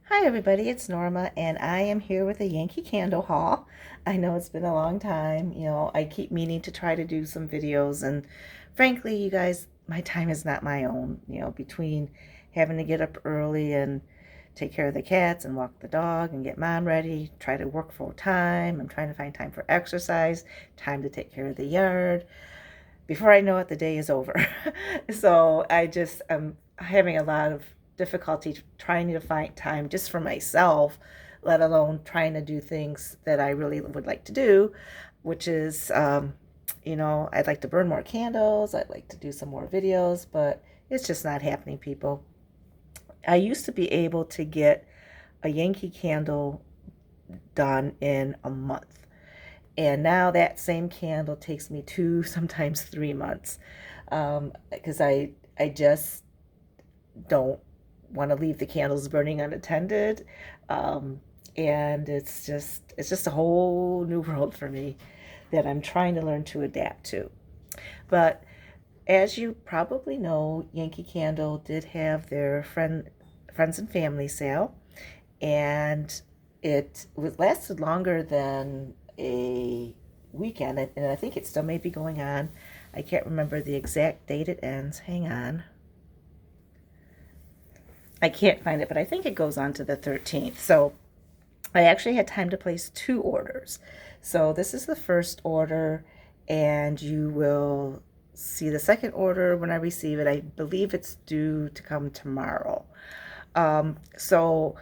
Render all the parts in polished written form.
Hi everybody, it's Norma and I am here with a Yankee candle haul. I know it's been a long time. I keep meaning to try to do some videos and frankly, you guys, my time is not my own, between having to get up early and take care of the cats and walk the dog and get mom ready, try to work full time. I'm trying to find time for exercise, time to take care of the yard. Before I know it, the day is over. So I'm having a lot of difficulty trying to find time just for myself, let alone trying to do things that I really would like to do, which is, I'd like to burn more candles. I'd like to do some more videos, but it's just not happening, people. I used to be able to get a Yankee candle done in a month. And now that same candle takes me 2, sometimes 3 months, because I just don't want to leave the candles burning unattended, um, and it's just a whole new world for me that I'm trying to learn to adapt to. But as you probably know, Yankee Candle did have their friends and family sale, and it lasted longer than a weekend, and I think it still may be going on. I can't remember the exact date it ends. Hang on. I can't find it, but I think it goes on to the 13th. So I actually had time to place 2 orders. So this is the first order, and you will see the second order when I receive it. I believe it's due to come tomorrow. So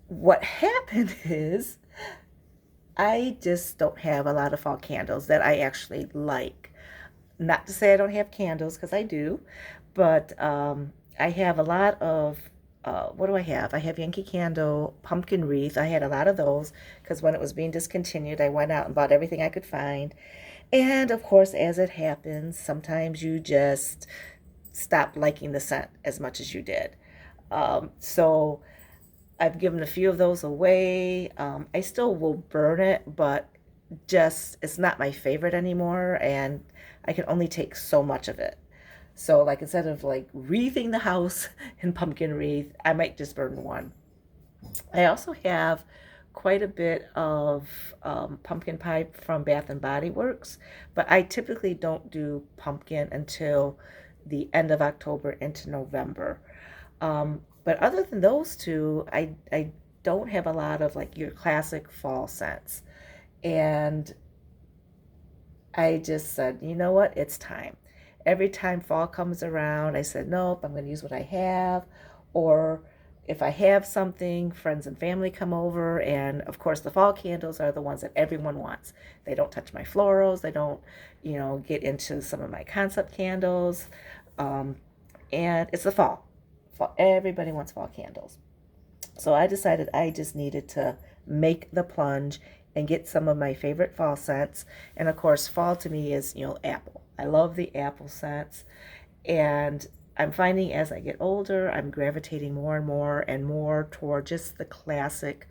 what happened is I just don't have a lot of fall candles that I actually like. Not to say I don't have candles, because I do, but I have a lot of, what do I have? I have Yankee Candle pumpkin wreath. I had a lot of those because when it was being discontinued, I went out and bought everything I could find. And of course, as it happens, sometimes you just stop liking the scent as much as you did. So I've given a few of those away. I still will burn it, but just it's not my favorite anymore, and I can only take so much of it. So, like, instead of like wreathing the house in pumpkin wreath, I might just burn one. I also have quite a bit of pumpkin pie from Bath and Body Works, but I typically don't do pumpkin until the end of October into November. But other than those two, I don't have a lot of like your classic fall scents. And I just said, you know what? It's time. Every time fall comes around, I said, nope, I'm going to use what I have. Or if I have something, friends and family come over. And of course, the fall candles are the ones that everyone wants. They don't touch my florals. They don't, get into some of my concept candles. Um, and it's the fall. Fall. Everybody wants fall candles. So I decided I just needed to make the plunge and get some of my favorite fall scents. And of course, fall to me is, apple. I love the apple scents. And I'm finding as I get older, I'm gravitating more and more toward just the classic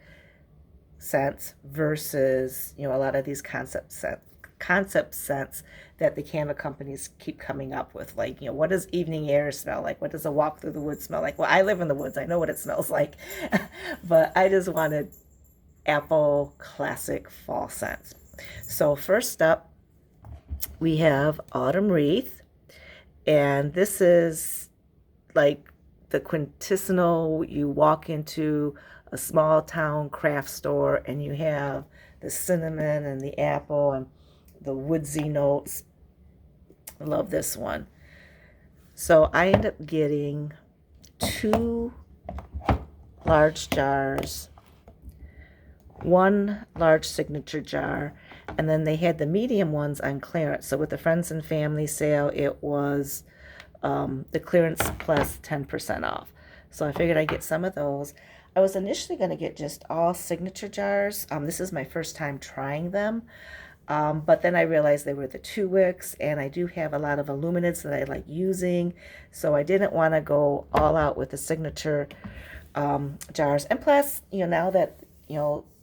scents versus, a lot of these concept scents that the candle companies keep coming up with. Like, what does evening air smell like? What does a walk through the woods smell like? Well, I live in the woods. I know what it smells like. But I just wanted apple classic fall scents. So first up, we have Autumn Wreath. And this is like the quintessential, you walk into a small town craft store and you have the cinnamon and the apple and the woodsy notes. I love this one. So I end up getting 2 large jars, 1 large signature jar, and then they had the medium ones on clearance. So with the friends and family sale, it was the clearance plus 10% off. So I figured I'd get some of those. I was initially going to get just all signature jars. This is my first time trying them. But then I realized they were the 2 wicks, and I do have a lot of illuminates that I like using. So I didn't want to go all out with the signature jars. And plus, now that,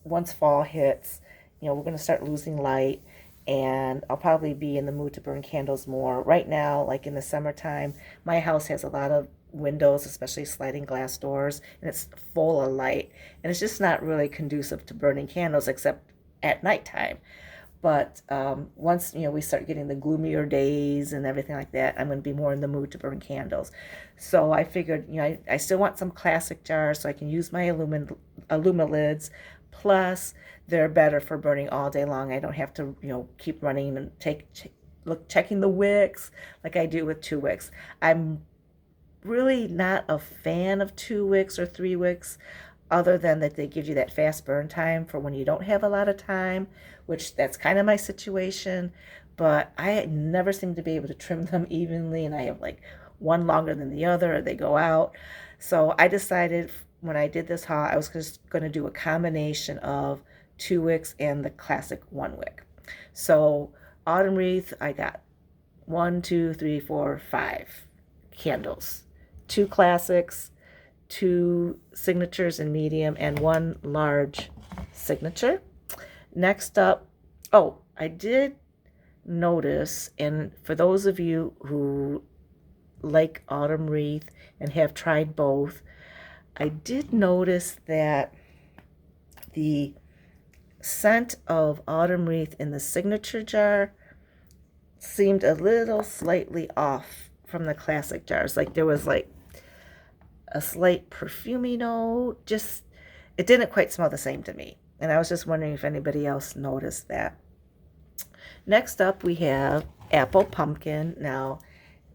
once fall hits, we're going to start losing light, and I'll probably be in the mood to burn candles more. Right now, like in the summertime, my house has a lot of windows, especially sliding glass doors, and it's full of light. And it's just not really conducive to burning candles except at nighttime. But once we start getting the gloomier days and everything like that, I'm going to be more in the mood to burn candles. So I figured, I still want some classic jars, so I can use my Alumalids. Plus, they're better for burning all day long. I don't have to, keep running and checking the wicks like I do with 2 wicks. I'm really not a fan of 2 wicks or 3 wicks, other than that they give you that fast burn time for when you don't have a lot of time, which that's kind of my situation. But I never seem to be able to trim them evenly, and I have like one longer than the other, or they go out. So I decided when I did this haul, I was just going to do a combination of 2 wicks and the classic 1 wick. So autumn wreath, I got 1, 2, 3, 4, 5 candles, 2 classics, 2 signatures in medium, and 1 large signature. Next up, oh, I did notice, and for those of you who like autumn wreath and have tried both, I did notice that the scent of autumn wreath in the signature jar seemed a little slightly off from the classic jars. Like there was like a slight perfumey note. Just, it didn't quite smell the same to me. And I was just wondering if anybody else noticed that. Next up, we have apple pumpkin. Now,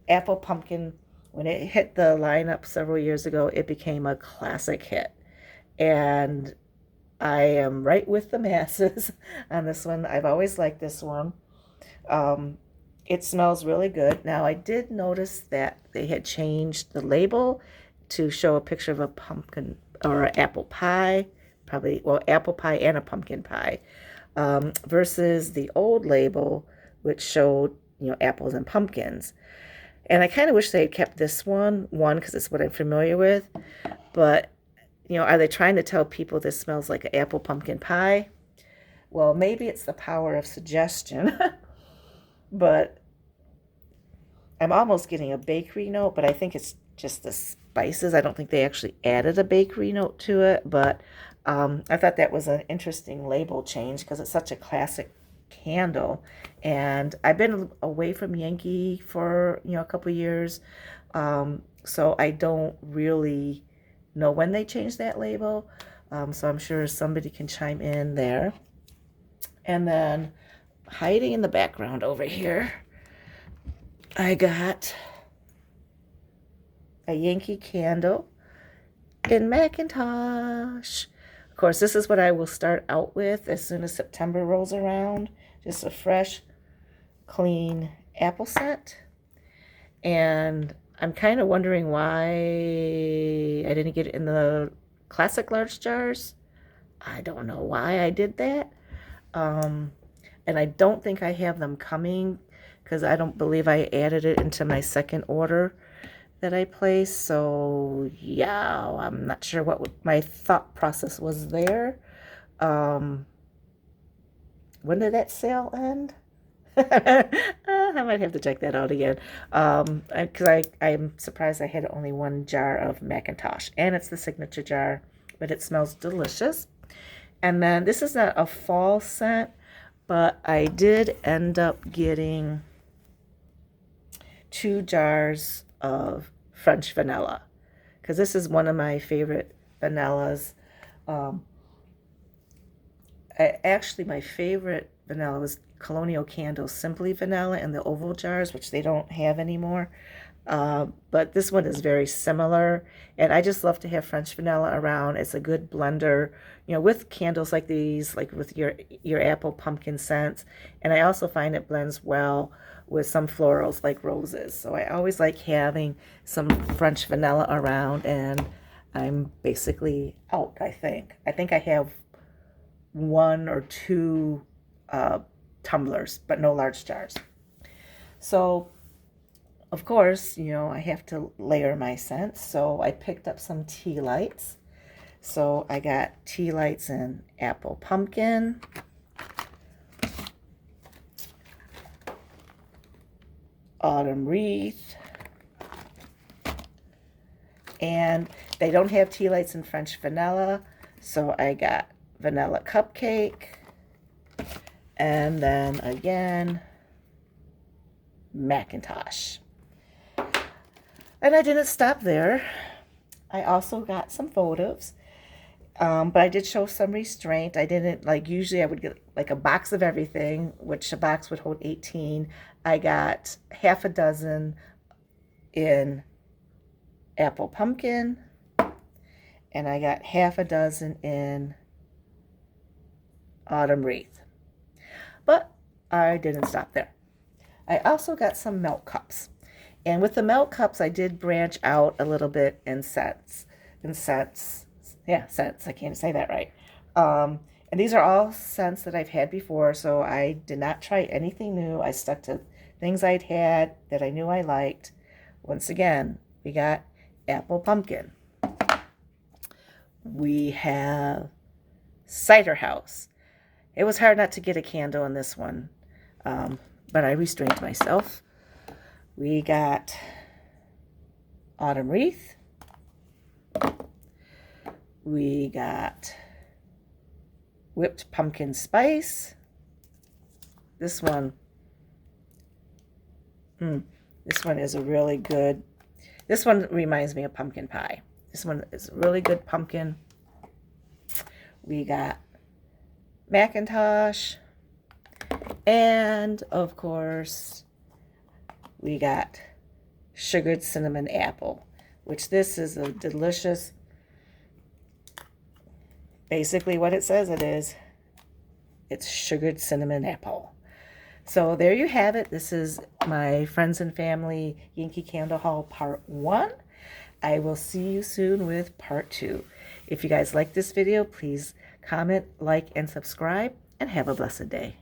apple pumpkin, when it hit the lineup several years ago, it became a classic hit. And I am right with the masses on this one. I've always liked this one. It smells really good. Now, I did notice that they had changed the label to show a picture of a pumpkin or an apple pie, probably, well, apple pie and a pumpkin pie, versus the old label, which showed, apples and pumpkins. And I kind of wish they had kept this one, because it's what I'm familiar with. But, are they trying to tell people this smells like an apple pumpkin pie? Well, maybe it's the power of suggestion. But I'm almost getting a bakery note, but I think it's just the spices. I don't think they actually added a bakery note to it. But I thought that was an interesting label change because it's such a classic candle. And I've been away from Yankee for a couple years, so I don't really know when they changed that label. So I'm sure somebody can chime in there. And then hiding in the background over here, I got a Yankee candle in Macintosh. Of course, this is what I will start out with as soon as September rolls around. Just a fresh, clean apple scent. And I'm kind of wondering why I didn't get it in the classic large jars. I don't know why I did that. And I don't think I have them coming because I don't believe I added it into my second order that I placed. So yeah, I'm not sure what my thought process was there. When did that sale end? I might have to check that out again. Because I'm surprised I had only 1 jar of Macintosh, and it's the signature jar, but it smells delicious. And then this is not a fall scent, but I did end up getting 2 jars of French vanilla, because this is one of my favorite vanillas. Actually, my favorite vanilla was Colonial Candles Simply Vanilla in the oval jars, which they don't have anymore. But this one is very similar, and I just love to have French vanilla around. It's a good blender, with candles like these, like with your apple pumpkin scents. And I also find it blends well with some florals like roses. So I always like having some French vanilla around, and I'm basically out, I think. I think I have 1 or 2 tumblers, but no large jars. So of course, I have to layer my scents. So I picked up some tea lights. So I got tea lights in apple pumpkin, autumn wreath, And they don't have tea lights in French vanilla, so I got vanilla cupcake. And then again, Macintosh. And I didn't stop there. I also got some photos, but I did show some restraint. I didn't, like, usually I would get like a box of everything, which a box would hold 18. I got half a dozen in apple pumpkin, and I got half a dozen in autumn wreath. But I didn't stop there. I also got some milk cups. And with the milk cups, I did branch out a little bit in scents. Yeah, scents. I can't say that right. And these are all scents that I've had before, so I did not try anything new. I stuck to things I'd had that I knew I liked. Once again, we got apple pumpkin. We have cider house. It was hard not to get a candle in this one, but I restrained myself. We got autumn wreath. We got whipped pumpkin spice. This one is a really good, this one reminds me of pumpkin pie. This one is a really good pumpkin. We got Macintosh. And of course, we got sugared cinnamon apple, which this is a delicious, basically what it says it is. It's sugared cinnamon apple. So there you have it. This is my friends and family Yankee Candle Haul Part 1. I will see you soon with Part 2. If you guys like this video, please comment, like, and subscribe, and have a blessed day.